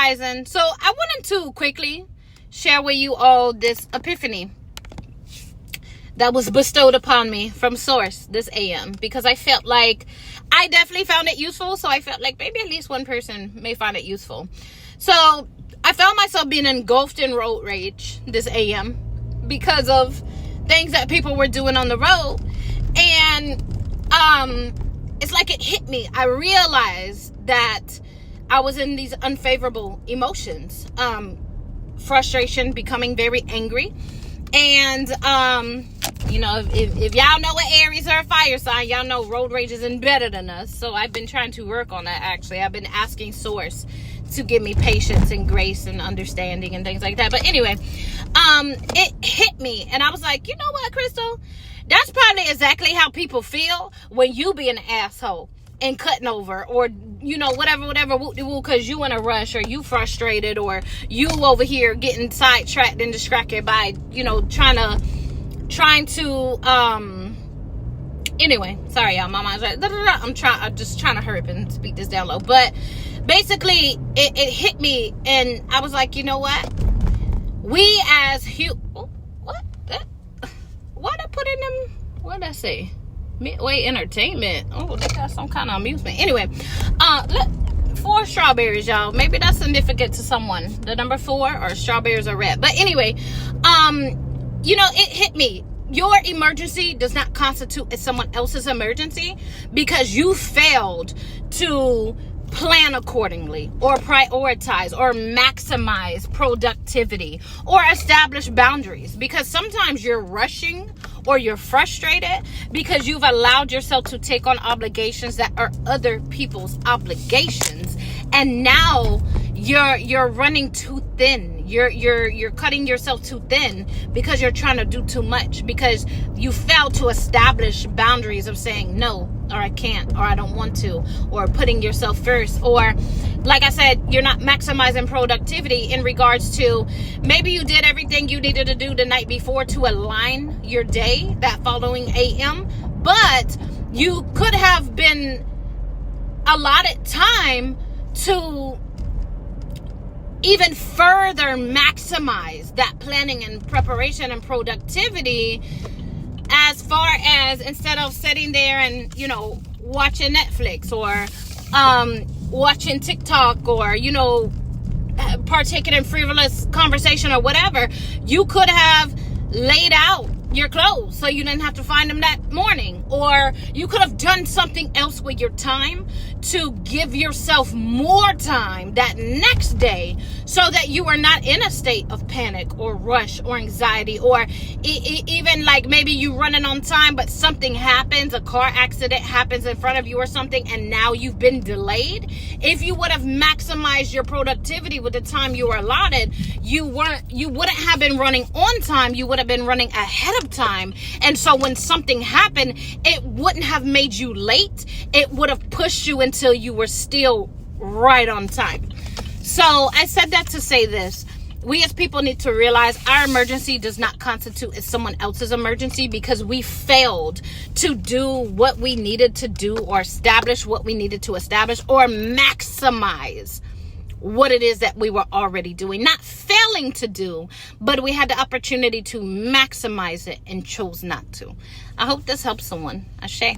rising. So I wanted to quickly share with you all this epiphany that was bestowed upon me from source this AM, because I felt like I definitely found it useful. So I felt like maybe at least one person may find it useful. So I found myself being engulfed in road rage this AM because of things that people were doing on the road. And it's like it hit me. I realized that I was in these unfavorable emotions, frustration, becoming very angry. And if y'all know what Aries are a fire sign, y'all know road rage isn't better than us. So I've been trying to work on that. Actually, I've been asking source to give me patience and grace and understanding and things like that. But anyway, it hit me, and I was like, you know what, Crystal, that's probably exactly how people feel when you be an asshole and cutting over, or whatever because you in a rush, or you frustrated, or you over here getting sidetracked and distracted by trying to anyway, sorry y'all, my mind's like I'm just trying to hurry up and speak this down low. But basically it hit me, and I was like, you know what, we as what I put in them, what did I say? Midway Entertainment. Oh, they got some kind of amusement. Anyway, 4 strawberries, y'all. Maybe that's significant to someone. The number 4, or strawberries are red. But anyway, it hit me. Your emergency does not constitute as someone else's emergency, because you failed to plan accordingly, or prioritize, or maximize productivity, or establish boundaries. Because sometimes you're rushing, or you're frustrated because you've allowed yourself to take on obligations that are other people's obligations, and now you're running too thin. You're cutting yourself too thin because you're trying to do too much, because you failed to establish boundaries of saying no, or I can't, or I don't want to, or putting yourself first. Or like I said, you're not maximizing productivity in regards to maybe you did everything you needed to do the night before to align your day that following AM, but you could have been allotted time to even further maximize that planning and preparation and productivity, as far as instead of sitting there and watching Netflix, or watching TikTok, or partaking in frivolous conversation or whatever, you could have laid out your clothes so you didn't have to find them that morning, or you could have done something else with your time to give yourself more time that next day, so that you are not in a state of panic or rush or anxiety, or even like maybe you running on time but something happens, a car accident happens in front of you or something, and now you've been delayed. If you would have maximized your productivity with the time you were allotted, you wouldn't have been running on time, you would have been running ahead of time. And so when something happened, it wouldn't have made you late, it would have pushed you until you were still right on time. So I said that to say this: we as people need to realize our emergency does not constitute as someone else's emergency, because we failed to do what we needed to do, or establish what we needed to establish, or maximize what it is that we were already doing. Not failing to do, but we had the opportunity to maximize it and chose not to. I hope this helps someone. Ashe.